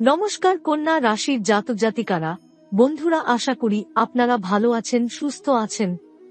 নমস্কার কন্যা রাশির জাতক জাতিকারা, বন্ধুরা, আশা করি আপনারা ভালো আছেন, সুস্থ আছেন।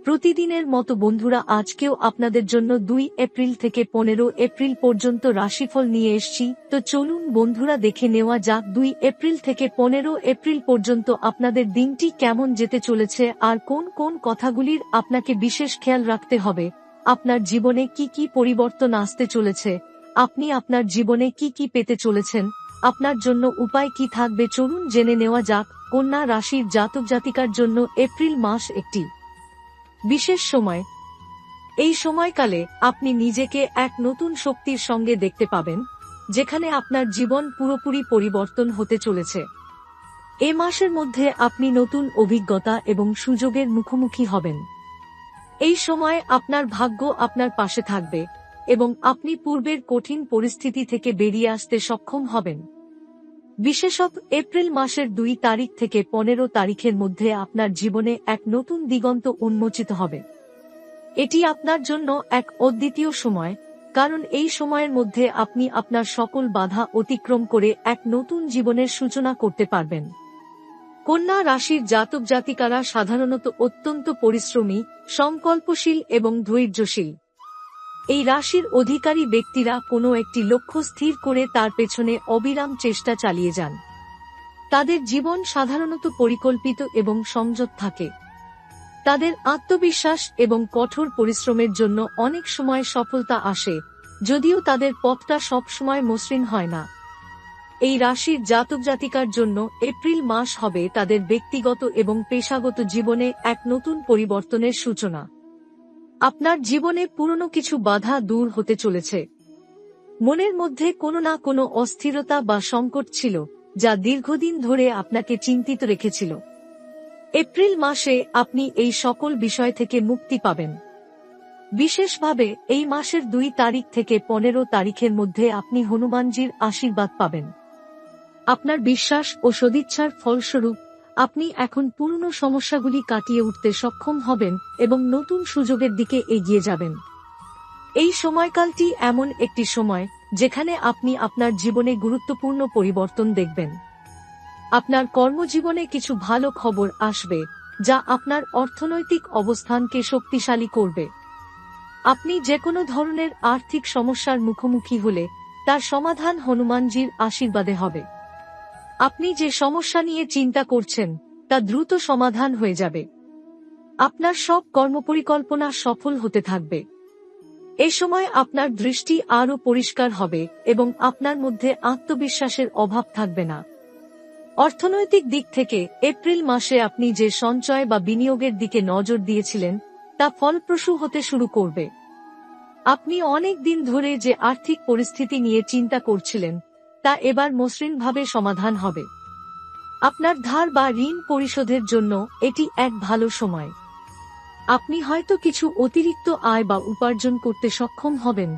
প্রতিদিনের মতো বন্ধুরা, আজকেও আপনাদের জন্য 2 এপ্রিল থেকে 15 এপ্রিল পর্যন্ত রাশিফল নিয়ে এসেছি। তো চলুন বন্ধুরা, দেখে নেওয়া যাক 2 এপ্রিল থেকে 15 এপ্রিল পর্যন্ত আপনাদের দিনটি কেমন যেতে চলেছে আর কোন কোন কথাগুলির আপনাকে বিশেষ খেয়াল রাখতে হবে। আপনার জীবনে কি কি পরিবর্তন আসতে চলেছে, আপনি আপনার জীবনে কি কি পেতে চলেছেন, আপনার জন্য উপায় কি থাকবে, চলুন জেনে নেওয়া যাক। কন্যা রাশির জাতক জাতিকার জন্য এপ্রিল মাস একটি বিশেষ সময়। এই সময়কালে আপনি নিজেকে এক নতুন শক্তির সঙ্গে দেখতে পাবেন, যেখানে আপনার জীবন পুরোপুরি পরিবর্তন হতে চলেছে। এ মাসের মধ্যে আপনি নতুন অভিজ্ঞতা এবং সুযোগের মুখোমুখি হবেন। এই সময় আপনার ভাগ্য আপনার পাশে থাকবে এবং আপনি পূর্বের কঠিন পরিস্থিতি থেকে বেরিয়ে আসতে সক্ষম হবেন। বিশেষত এপ্রিল মাসের 2 তারিখ থেকে 15 তারিখের মধ্যে আপনার জীবনে এক নতুন দিগন্ত উন্মোচিত হবে। এটি আপনার জন্য এক অদ্বিতীয় সময়, কারণ এই সময়ের মধ্যে আপনি আপনার সকল বাধা অতিক্রম করে এক নতুন জীবনের সূচনা করতে পারবেন। কন্যা রাশির জাতক জাতিকারা সাধারণত অত্যন্ত পরিশ্রমী, সংকল্পশীল এবং ধৈর্যশীল। এই রাশির অধিকারী ব্যক্তিরা কোনো একটি লক্ষ্য স্থির করে তার পেছনে অবিরাম চেষ্টা চালিয়ে যান। তাদের জীবন সাধারণত পরিকল্পিত এবং সংযত থাকে। তাদের আত্মবিশ্বাস এবং কঠোর পরিশ্রমের জন্য অনেক সময় সফলতা আসে, যদিও তাদের পথটা সবসময় মসৃণ হয় না। এই রাশির জাতক জাতিকার জন্য এপ্রিল মাস হবে তাদের ব্যক্তিগত এবং পেশাগত জীবনে এক নতুন পরিবর্তনের সূচনা। আপনার জীবনে পুরনো কিছু বাধা দূর হতে চলেছে। মনের মধ্যে কোনো না কোনো অস্থিরতা বা সংকট ছিল, যা দীর্ঘদিন ধরে আপনাকে চিন্তিত রেখেছিল। এপ্রিল মাসে আপনি এই সকল বিষয় থেকে মুক্তি পাবেন। বিশেষভাবে এই মাসের 2 তারিখ থেকে 15 তারিখের মধ্যে আপনি হনুমানজির আশীর্বাদ পাবেন। আপনার বিশ্বাস ও সদিচ্ছার ফলস্বরূপ আপনি এখন পুরনো সমস্যাগুলি কাটিয়ে উঠতে সক্ষম হবেন এবং নতুন সুযোগের দিকে এগিয়ে যাবেন। এই সময়কালটি এমন একটি সময় যেখানে আপনি আপনার জীবনে গুরুত্বপূর্ণ পরিবর্তন দেখবেন। আপনার কর্মজীবনে কিছু ভালো খবর আসবে, যা আপনার অর্থনৈতিক অবস্থানকে শক্তিশালী করবে। আপনি যে কোনো ধরনের আর্থিক সমস্যার মুখোমুখি হলে তার সমাধান হনুমানজির আশীর্বাদে হবে। আপনি যে সমস্যা নিয়ে চিন্তা করছেন তা দ্রুত সমাধান হয়ে যাবে। আপনার সব কর্মপরিকল্পনা সফল হতে থাকবে। এ সময় আপনার দৃষ্টি আরও পরিষ্কার হবে এবং আপনার মধ্যে আত্মবিশ্বাসের অভাব থাকবে না। অর্থনৈতিক দিক থেকে এপ্রিল মাসে আপনি যে সঞ্চয় বা বিনিয়োগের দিকে নজর দিয়েছিলেন তা ফলপ্রসূ হতে শুরু করবে। আপনি অনেক দিন ধরে যে আর্থিক পরিস্থিতি নিয়ে চিন্তা করছিলেন তা এবার মসৃণভাবে সমাধান হবে। আপনার ধার বা ঋণ পরিশোধের জন্য এটি এক ভালো সময়। আপনি হয়তো কিছু অতিরিক্ত আয় বা উপার্জন করতে সক্ষম হবেন,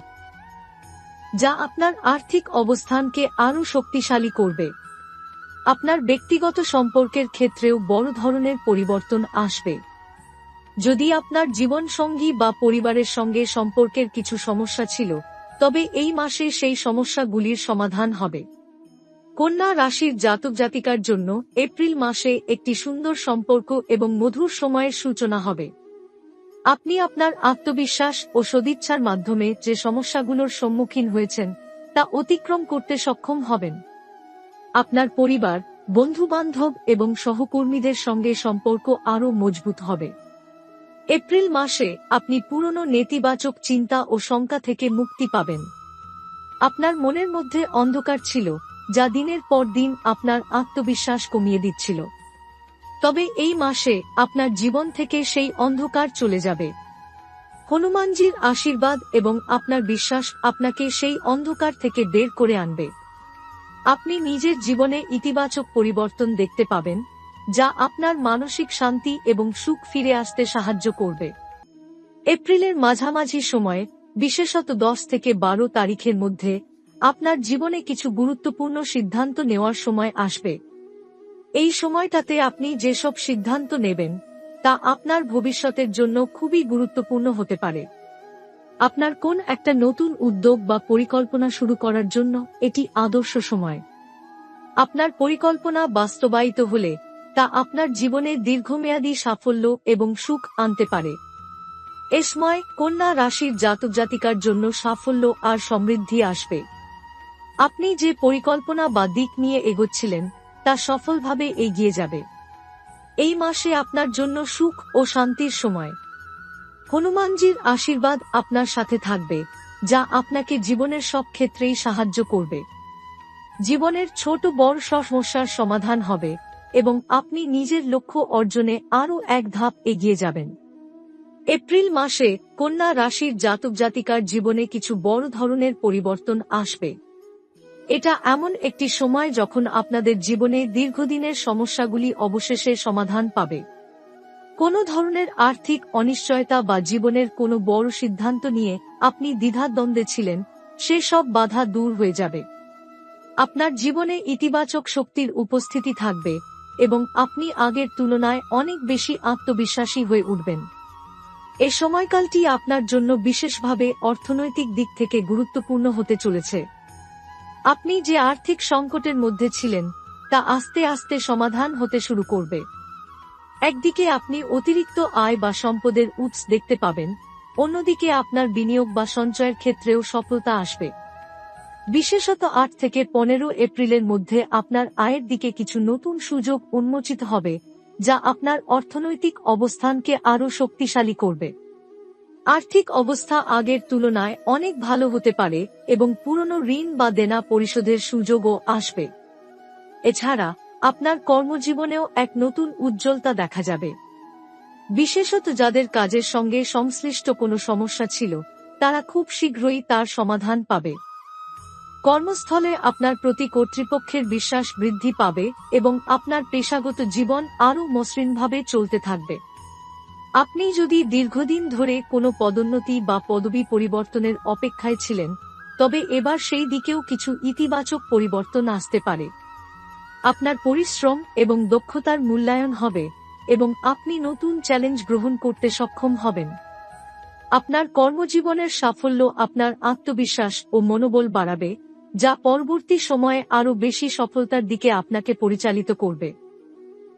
যা আপনার আর্থিক অবস্থানকে আরও শক্তিশালী করবে। আপনার ব্যক্তিগত সম্পর্কের ক্ষেত্রেও বড় ধরনের পরিবর্তন আসবে। যদি আপনার জীবনসঙ্গী বা পরিবারের সঙ্গে সম্পর্কের কিছু সমস্যা ছিল, তবে এই মাসে সেই সমস্যাগুলির সমাধান হবে। কন্যা রাশির জাতক জাতিকার জন্য এপ্রিল মাসে একটি সুন্দর সম্পর্ক এবং মধুর সময়ের সূচনা হবে। আপনি আপনার আত্মবিশ্বাস ও সদিচ্ছার মাধ্যমে যে সমস্যাগুলোর সম্মুখীন হয়েছেন তা অতিক্রম করতে সক্ষম হবেন। আপনার পরিবার, বন্ধুবান্ধব এবং সহকর্মীদের সঙ্গে সম্পর্ক আরও মজবুত হবে। এপ্রিল মাসে আপনি পুরনো নেতিবাচক চিন্তা ও শঙ্কা থেকে মুক্তি পাবেন। আপনার মনের মধ্যে অন্ধকার ছিল, যা দিনের পর দিন আপনার আত্মবিশ্বাস কমিয়ে দিচ্ছিল। তবে এই মাসে আপনার জীবন থেকে সেই অন্ধকার চলে যাবে। হনুমানজির আশীর্বাদ এবং আপনার বিশ্বাস আপনাকে সেই অন্ধকার থেকে বের করে আনবে। আপনি নিজের জীবনে ইতিবাচক পরিবর্তন দেখতে পাবেন, যা আপনার মানসিক শান্তি এবং সুখ ফিরে আসতে সাহায্য করবে। এপ্রিলের মাঝামাঝি সময়ে, বিশেষত 10 থেকে 12 তারিখের মধ্যে আপনার জীবনে কিছু গুরুত্বপূর্ণ সিদ্ধান্ত নেওয়ার সময় আসবে। এই সময়টাতে আপনি যেসব সিদ্ধান্ত নেবেন তা আপনার ভবিষ্যতের জন্য খুবই গুরুত্বপূর্ণ হতে পারে। আপনার কোন একটা নতুন উদ্যোগ বা পরিকল্পনা শুরু করার জন্য এটি আদর্শ সময়। আপনার পরিকল্পনা বাস্তবায়িত হলে তা আপনার জীবনে দীর্ঘমেয়াদী সাফল্য এবং সুখ আনতে পারে। এ সময় কন্যা রাশির জাতক জাতিকার জন্য সাফল্য আর সমৃদ্ধি আসবে। আপনি যে পরিকল্পনা বা দিক নিয়ে এগোচ্ছিলেন তা সফলভাবে এগিয়ে যাবে। এই মাসে আপনার জন্য সুখ ও শান্তির সময়। হনুমানজির আশীর্বাদ আপনার সাথে থাকবে, যা আপনাকে জীবনের সব ক্ষেত্রেই সাহায্য করবে। জীবনের ছোট বড় সমস্যার সমাধান হবে এবং আপনি নিজের লক্ষ্য অর্জনে আরও এক ধাপ এগিয়ে যাবেন। এপ্রিল মাসে কন্যা রাশির জাতক জাতিকার জীবনে কিছু বড় ধরনের পরিবর্তন আসবে। এটা এমন একটি সময় যখন আপনাদের জীবনে দীর্ঘদিনের সমস্যাগুলি অবশেষে সমাধান পাবে। কোনো ধরনের আর্থিক অনিশ্চয়তা বা জীবনের কোনো বড় সিদ্ধান্ত নিয়ে আপনি দ্বিধাদ্বন্দ্বে ছিলেন, সেসব বাধা দূর হয়ে যাবে। আপনার জীবনে ইতিবাচক শক্তির উপস্থিতি থাকবে এবং আপনি আগের তুলনায় অনেক বেশি আত্মবিশ্বাসী হয়ে উঠবেন। এ সময়কালটি আপনার জন্য বিশেষভাবে অর্থনৈতিক দিক থেকে গুরুত্বপূর্ণ হতে চলেছে। আপনি যে আর্থিক সংকটের মধ্যে ছিলেন তা আস্তে আস্তে সমাধান হতে শুরু করবে। একদিকে আপনি অতিরিক্ত আয় বা সম্পদের উৎস দেখতে পাবেন, অন্যদিকে আপনার বিনিয়োগ বা সঞ্চয়ের ক্ষেত্রেও সফলতা আসবে। বিশেষত 8 থেকে 15 এপ্রিলের মধ্যে আপনার আয়ের দিকে কিছু নতুন সুযোগ উন্মোচিত হবে, যা আপনার অর্থনৈতিক অবস্থানকে আরও শক্তিশালী করবে। আর্থিক অবস্থা আগের তুলনায় অনেক ভালো হতে পারে এবং পুরনো ঋণ বা দেনা পরিশোধের সুযোগও আসবে। এছাড়া আপনার কর্মজীবনেও এক নতুন উজ্জ্বলতা দেখা যাবে। বিশেষত যাদের কাজের সঙ্গে সংশ্লিষ্ট কোনো সমস্যা ছিল, তারা খুব শীঘ্রই তার সমাধান পাবে। কর্মস্থলে আপনার প্রতি কর্তৃপক্ষের বিশ্বাস বৃদ্ধি পাবে এবং আপনার পেশাগত জীবন আরও মসৃণভাবে চলতে থাকবে। আপনি যদি দীর্ঘদিন ধরে কোনো পদোন্নতি বা পদবি পরিবর্তনের অপেক্ষায় ছিলেন, তবে এবার সেই দিকেও কিছু ইতিবাচক পরিবর্তন আসতে পারে। আপনার পরিশ্রম এবং দক্ষতার মূল্যায়ন হবে এবং আপনি নতুন চ্যালেঞ্জ গ্রহণ করতে সক্ষম হবেন। আপনার কর্মজীবনের সাফল্য আপনার আত্মবিশ্বাস ও মনোবল বাড়াবে, যা পরবর্তী সময়ে আরও বেশি সফলতার দিকে আপনাকে পরিচালিত করবে।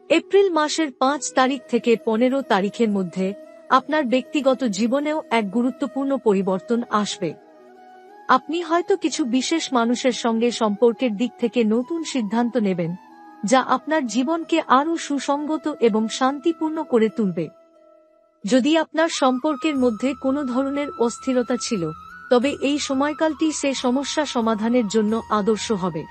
এপ্রিল মাসের 5 তারিখ থেকে 15 তারিখের মধ্যে আপনার ব্যক্তিগত জীবনেও এক গুরুত্বপূর্ণ পরিবর্তন আসবে। আপনি হয়তো কিছু বিশেষ মানুষের সঙ্গে সম্পর্কের দিক থেকে নতুন সিদ্ধান্ত নেবেন, যা আপনার জীবনকে আরও সুসংগত এবং শান্তিপূর্ণ করে তুলবে। যদি আপনার সম্পর্কের মধ্যে কোনো ধরনের অস্থিরতা ছিল, তবে এই সময়কালটি সে সমস্যা সমাধানের জন্য আদর্শ হবে।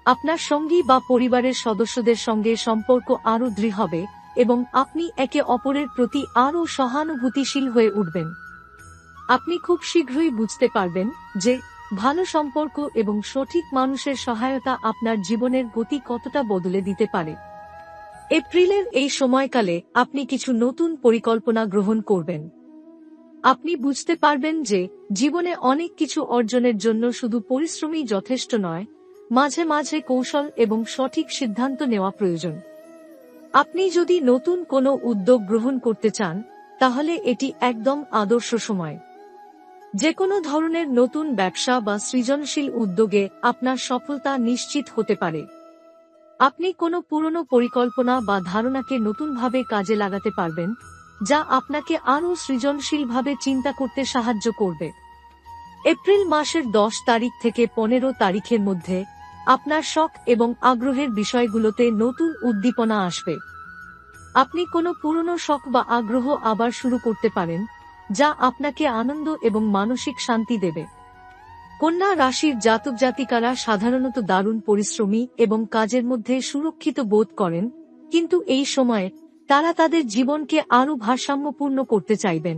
আপনার সঙ্গী বা পরিবারের সদস্যদের সঙ্গে সম্পর্ক আরও দৃঢ় হবে এবং আপনি একে অপরের প্রতি আরও সহানুভূতিশীল হয়ে উঠবেন। আপনি খুব শীঘ্রই বুঝতে পারবেন যে ভালো সম্পর্ক এবং সঠিক মানুষের সহায়তা আপনার জীবনের গতি কতটা বদলে দিতে পারে। এপ্রিলের এই সময়কালে আপনি কিছু নতুন পরিকল্পনা গ্রহণ করবেন। আপনি বুঝতে পারবেন যে জীবনে অনেক কিছু অর্জনের জন্য শুধু পরিশ্রমই যথেষ্ট নয়, মাঝে মাঝে কৌশল এবং সঠিক সিদ্ধান্ত নেওয়া প্রয়োজন। আপনি যদি নতুন কোনো উদ্যোগ গ্রহণ করতে চান, তাহলে এটি একদম আদর্শ সময়। যে কোনো ধরনের নতুন ব্যবসা বা সৃজনশীল উদ্যোগে আপনার সফলতা নিশ্চিত হতে পারে। আপনি কোনো পুরনো পরিকল্পনা বা ধারণাকে নতুনভাবে কাজে লাগাতে পারবেন, যা আপনাকে আরও সৃজনশীলভাবে চিন্তা করতে সাহায্য করবে। এপ্রিল মাসের 10 তারিখ থেকে 15 তারিখের মধ্যে আপনার শখ এবং আগ্রহের বিষয়গুলোতে নতুন উদ্দীপনা আসবে। আপনি কোনো পুরনো শখ বা আগ্রহ আবার শুরু করতে পারেন, যা আপনাকে আনন্দ এবং মানসিক শান্তি দেবে। কন্যা রাশির জাতক জাতিকারা সাধারণত দারুণ পরিশ্রমী এবং কাজের মধ্যে সুরক্ষিত বোধ করেন, কিন্তু এই সময়ে তারা তাদের জীবনকে আরও ভারসাম্যপূর্ণ করতে চাইবেন।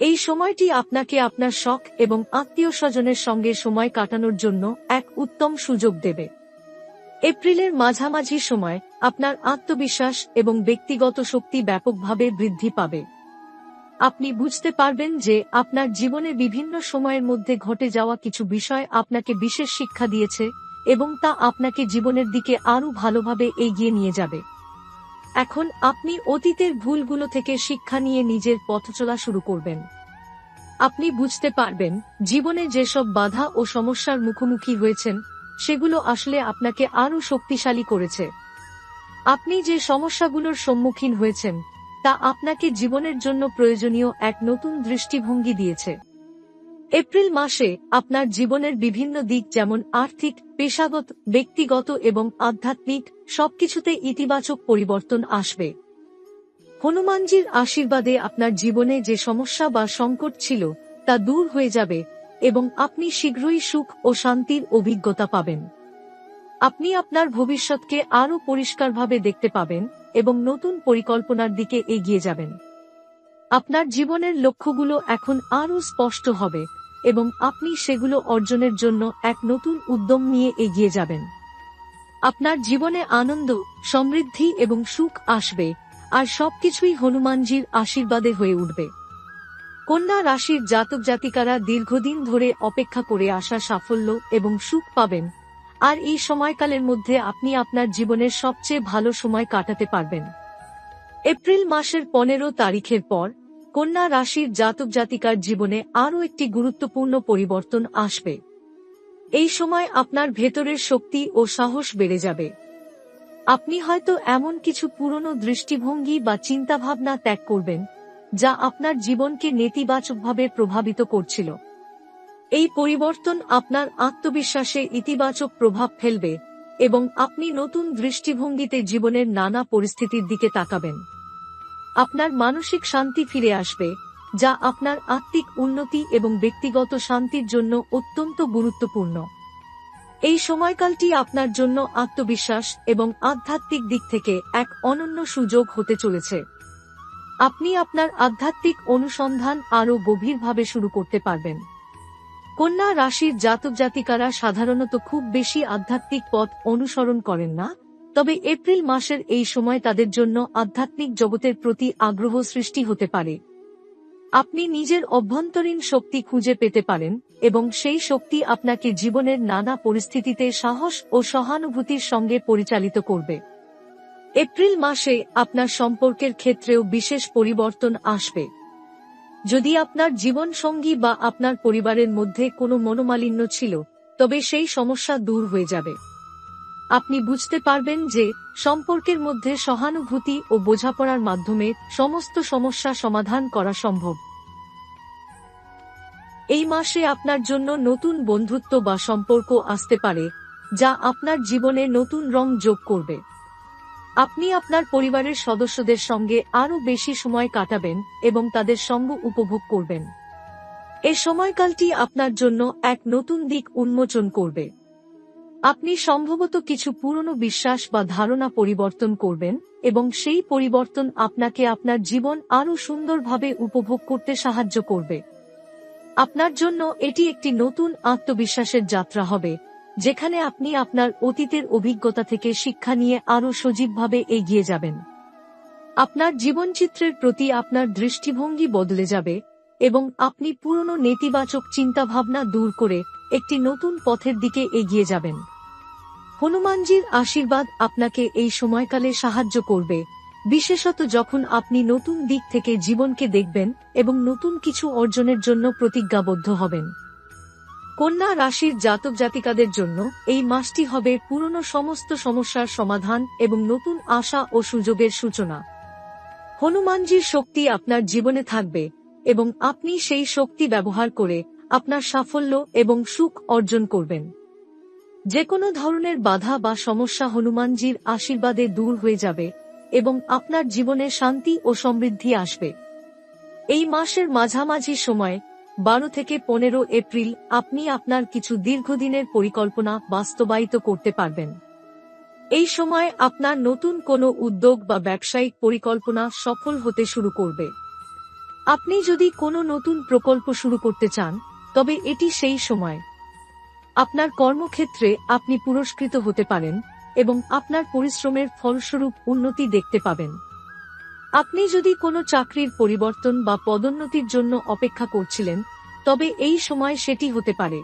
এই সময়টি আপনাকে আপনার শখ এবং আত্মীয় স্বজনের সঙ্গে সময় কাটানোর জন্য এক উত্তম সুযোগ দেবে। এপ্রিলের মাঝামাঝি সময় আপনার আত্মবিশ্বাস এবং ব্যক্তিগত শক্তি ব্যাপকভাবে বৃদ্ধি পাবে। আপনি বুঝতে পারবেন যে আপনার জীবনে বিভিন্ন সময়ের মধ্যে ঘটে যাওয়া কিছু বিষয় আপনাকে বিশেষ শিক্ষা দিয়েছে এবং তা আপনাকে জীবনের দিকে আরও ভালোভাবে এগিয়ে নিয়ে যাবে। এখন আপনি অতীতের ভুলগুলো থেকে শিক্ষা নিয়ে নিজের পথ চলা শুরু করবেন। আপনি বুঝতে পারবেন জীবনে যেসব বাধা ও সমস্যার মুখোমুখি হয়েছেন সেগুলো আসলে আপনাকে আরও শক্তিশালী করেছে। আপনি যে সমস্যাগুলোর সম্মুখীন হয়েছেন তা আপনাকে জীবনের জন্য প্রয়োজনীয় এক নতুন দৃষ্টিভঙ্গি দিয়েছে। এপ্রিল মাসে আপনার জীবনের বিভিন্ন দিক যেমন আর্থিক, পেশাগত, ব্যক্তিগত এবং আধ্যাত্মিক সবকিছুতে ইতিবাচক পরিবর্তন আসবে। হনুমানজির আশীর্বাদে আপনার জীবনে যে সমস্যা বা সংকট ছিল তা দূর হয়ে যাবে এবং আপনি শীঘ্রই সুখ ও শান্তির অভিজ্ঞতা পাবেন। আপনি আপনার ভবিষ্যৎকে আরও পরিষ্কারভাবে দেখতে পাবেন এবং নতুন পরিকল্পনার দিকে এগিয়ে যাবেন। আপনার জীবনের লক্ষ্যগুলো এখন আরও স্পষ্ট হবে এবং আপনি সেগুলো অর্জনের জন্য এক নতুন উদ্যম নিয়ে এগিয়ে যাবেন। আপনার জীবনে আনন্দ, সমৃদ্ধি এবং সুখ আসবে, আর সবকিছুই হনুমানজির আশীর্বাদে হয়ে উঠবে। কন্যা রাশির জাতক জাতিকারা দীর্ঘদিন ধরে অপেক্ষা করে আসা সাফল্য এবং সুখ পাবেন, আর এই সময়কালের মধ্যে আপনি আপনার জীবনের সবচেয়ে ভালো সময় কাটাতে পারবেন। এপ্রিল মাসের 15 তারিখের পর কন্যা রাশির জাতক জাতিকার জীবনে আরও একটি গুরুত্বপূর্ণ পরিবর্তন আসবে। এই সময় আপনার ভেতরের শক্তি ও সাহস বেড়ে যাবে। আপনি হয়তো এমন কিছু পুরনো দৃষ্টিভঙ্গি বা চিন্তাভাবনা ত্যাগ করবেন যা আপনার জীবনকে নেতিবাচকভাবে প্রভাবিত করছিল। এই পরিবর্তন আপনার আত্মবিশ্বাসে ইতিবাচক প্রভাব ফেলবে এবং আপনি নতুন দৃষ্টিভঙ্গিতে জীবনের নানা পরিস্থিতির দিকে তাকাবেন। আপনার মানসিক শান্তি ফিরে আসবে, যা আপনার আত্মিক উন্নতি এবং ব্যক্তিগত শান্তির জন্য অত্যন্ত গুরুত্বপূর্ণ। এই সময়কালটি আপনার জন্য আত্মবিশ্বাস এবং আধ্যাত্মিক দিক থেকে এক অনন্য সুযোগ হতে চলেছে। আপনি আপনার আধ্যাত্মিক অনুসন্ধান আরও গভীরভাবে শুরু করতে পারবেন। কন্যা রাশির জাতক জাতিকারা সাধারণত খুব বেশি আধ্যাত্মিক পথ অনুসরণ করেন না, তবে এপ্রিল মাসের এই সময় তাদের জন্য আধ্যাত্মিক জগতের প্রতি আগ্রহ সৃষ্টি হতে পারে। আপনি নিজের অভ্যন্তরীণ শক্তি খুঁজে পেতে পারেন এবং সেই শক্তি আপনাকে জীবনের নানা পরিস্থিতিতে সাহস ও সহানুভূতির সঙ্গে পরিচালিত করবে। এপ্রিল মাসে আপনার সম্পর্কের ক্ষেত্রেও বিশেষ পরিবর্তন আসবে। যদি আপনার জীবনসঙ্গী বা আপনার পরিবারের মধ্যে কোনো মনোমালিন্য ছিল, তবে সেই সমস্যা দূর হয়ে যাবে। আপনি বুঝতে পারবেন যে সম্পর্কের মধ্যে সহানুভূতি ও বোঝাপড়ার মাধ্যমে সমস্ত সমস্যা সমাধান করা সম্ভব। এই মাসে আপনার জন্য নতুন বন্ধুত্ব বা সম্পর্ক আসতে পারে, যা আপনার জীবনে নতুন রং যোগ করবে। আপনি আপনার পরিবারের সদস্যদের সঙ্গে আরও বেশি সময় কাটাবেন এবং তাদের সঙ্গ উপভোগ করবেন। এই সময়কালটি আপনার জন্য এক নতুন দিক উন্মোচন করবে। আপনি সম্ভবত কিছু পুরনো বিশ্বাস বা ধারণা পরিবর্তন করবেন এবং সেই পরিবর্তন আপনাকে আপনার জীবন আরও সুন্দরভাবে উপভোগ করতে সাহায্য করবে। আপনার জন্য এটি একটি নতুন আত্মবিশ্বাসের যাত্রা হবে, যেখানে আপনি আপনার অতীতের অভিজ্ঞতা থেকে শিক্ষা নিয়ে আরও সজীবভাবে এগিয়ে যাবেন। আপনার জীবনচিত্রের প্রতি আপনার দৃষ্টিভঙ্গি বদলে যাবে এবং আপনি পুরনো নেতিবাচক চিন্তাভাবনা দূর করে একটি নতুন পথের দিকে এগিয়ে যাবেন। হনুমানজির আশীর্বাদ আপনাকে এই সময়কালে সাহায্য করবে, বিশেষত যখন আপনি নতুন দিক থেকে জীবনকে দেখবেন এবং নতুন কিছু অর্জনের জন্য প্রতিজ্ঞাবদ্ধ হবেন। কন্যা রাশির জাতক জাতিকাদের জন্য এই মাসটি হবে পুরনো সমস্ত সমস্যার সমাধান এবং নতুন আশা ও সুযোগের সূচনা। হনুমানজির শক্তি আপনার জীবনে থাকবে এবং আপনি সেই শক্তি ব্যবহার করে আপনার সাফল্য এবং সুখ অর্জন করবেন। যে কোনো ধরনের বাধা বা সমস্যা হনুমানজির আশীর্বাদে দূর হয়ে যাবে এবং আপনার জীবনে শান্তি ও সমৃদ্ধি আসবে। এই মাসের মাঝামাঝি সময় 12 থেকে 15 এপ্রিল আপনি আপনার কিছু দীর্ঘদিনের পরিকল্পনা বাস্তবায়িত করতে পারবেন। এই সময় আপনার নতুন কোনো উদ্যোগ বা ব্যবসায়িক পরিকল্পনা সফল হতে শুরু করবে। আপনি যদি কোনো নতুন প্রকল্প শুরু করতে চান, তবে এটি সেই সময়। আপনার কর্মক্ষেত্রে আপনি পুরস্কৃত হতে পারেন এবং আপনার পরিশ্রমের ফলস্বরূপ উন্নতি দেখতে পাবেন। আপনি যদি কোনো চাকরির পরিবর্তন বা পদোন্নতির জন্য অপেক্ষা করছিলেন, তবে এই সময় সেটি হতে পারে।